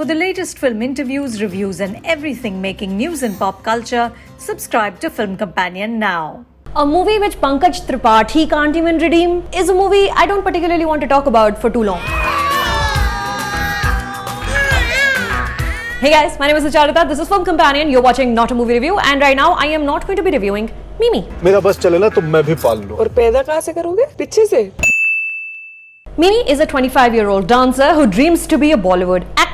For the latest film interviews, reviews, and everything making news in pop culture, subscribe to Film Companion now. A movie which Pankaj Tripathi can't even redeem is a movie I don't particularly want to talk about for too long. Hey guys, my name is Sucharita. This is Film Companion. You're watching Not a Movie Review, and right now I am not going to be reviewing Mimi. मेरा बस चले ना तो मैं भी पाल लूं। और पैदा कहाँ से करोगे? पीछे से। Mimi is a 25-year-old dancer who dreams to be a Bollywood actor.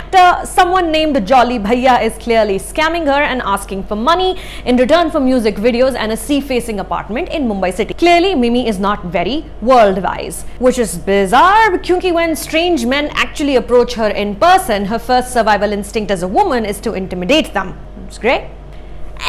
Someone named Jolly Bhaiya is clearly scamming her and asking for money in return for music videos and a sea-facing apartment in Mumbai city. Clearly, Mimi is not very world-wise, which is bizarre because when strange men actually approach her in person, her first survival instinct as a woman is to intimidate them. It's great.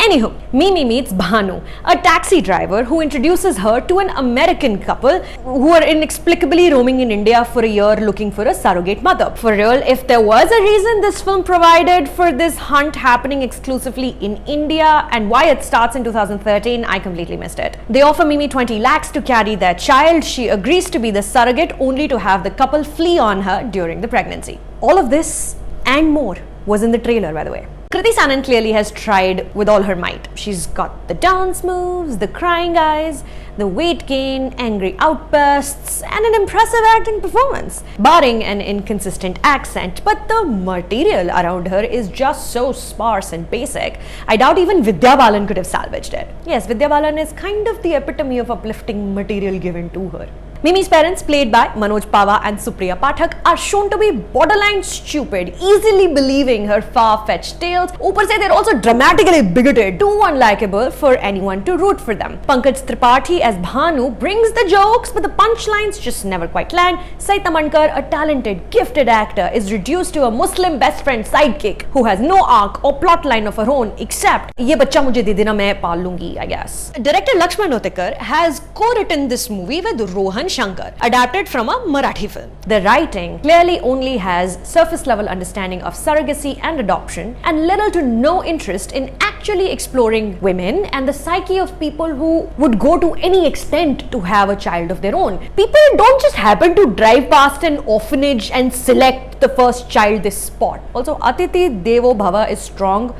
Anywho, Mimi meets Bhanu, a taxi driver who introduces her to an American couple who are inexplicably roaming in India for a year looking for a surrogate mother. For real, if there was a reason this film provided for this hunt happening exclusively in India and why it starts in 2013, I completely missed it. They offer Mimi 20 lakhs to carry their child. She agrees to be the surrogate only to have the couple flee on her during the pregnancy. All of this and more was in the trailer, by the way. Kriti Sanon clearly has tried with all her might. She's got the dance moves, the crying eyes, the weight gain, angry outbursts, and an impressive acting performance, barring an inconsistent accent. But the material around her is just so sparse and basic. I doubt even Vidya Balan could have salvaged it. Yes, Vidya Balan is kind of the epitome of uplifting material given to her. Mimi's parents, played by Manoj, Pahwa and Supriya Pathak, are shown to be borderline stupid, easily believing her far-fetched tales. ऊपर से they're also dramatically bigoted, too unlikable for anyone to root for them. Pankaj Tripathi as Bhanu brings the jokes, but the punchlines just never quite land. Tamhankar, a talented, gifted actor, is reduced to a Muslim best friend sidekick who has no arc or plotline of her own, except ये बच्चा मुझे दे देना मैं पाल लूंगी, I guess. Director Lakshman Otekar has co-written this movie with Rohan Shankar, adapted from a Marathi film. The writing clearly only has surface level understanding of surrogacy and adoption and little to no interest in actually exploring women and the psyche of people who would go to any extent to have a child of their own. People don't just happen to drive past an orphanage and select the first child they spot. Also, Atiti Devo Bhava is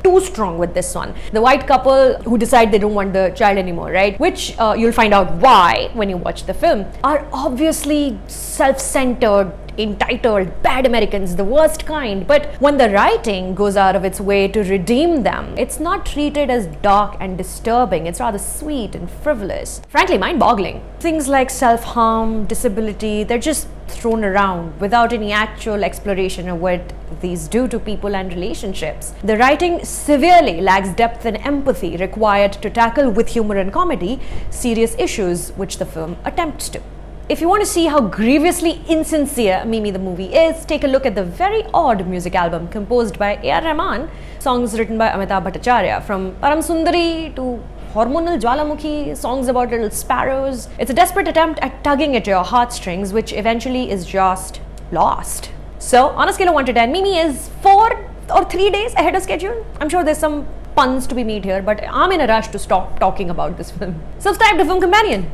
too strong with this one. The white couple who decide they don't want the child anymore, right? Which you'll find out why when you watch the film, are obviously self-centered, entitled, bad Americans, the worst kind. But when the writing goes out of its way to redeem them, it's not treated as dark and disturbing. It's rather sweet and frivolous. Frankly, mind-boggling. Things like self-harm, disability, they're just thrown around without any actual exploration of what these do to people and relationships. The writing severely lacks depth and empathy required to tackle with humor and comedy serious issues which the film attempts to. If you want to see how grievously insincere Mimi the movie is, take a look at the very odd music album composed by A.R. Rahman, songs written by Amitabh Bhattacharya, from Param Sundari to Hormonal Jwalamukhi, songs about little sparrows. It's a desperate attempt at tugging at your heartstrings, which eventually is just lost. So, on a scale of 1 to 10, Mimi is 4 or 3 days ahead of schedule. I'm sure there's some puns to be made here, but I'm in a rush to stop talking about this film. Subscribe to Film Companion.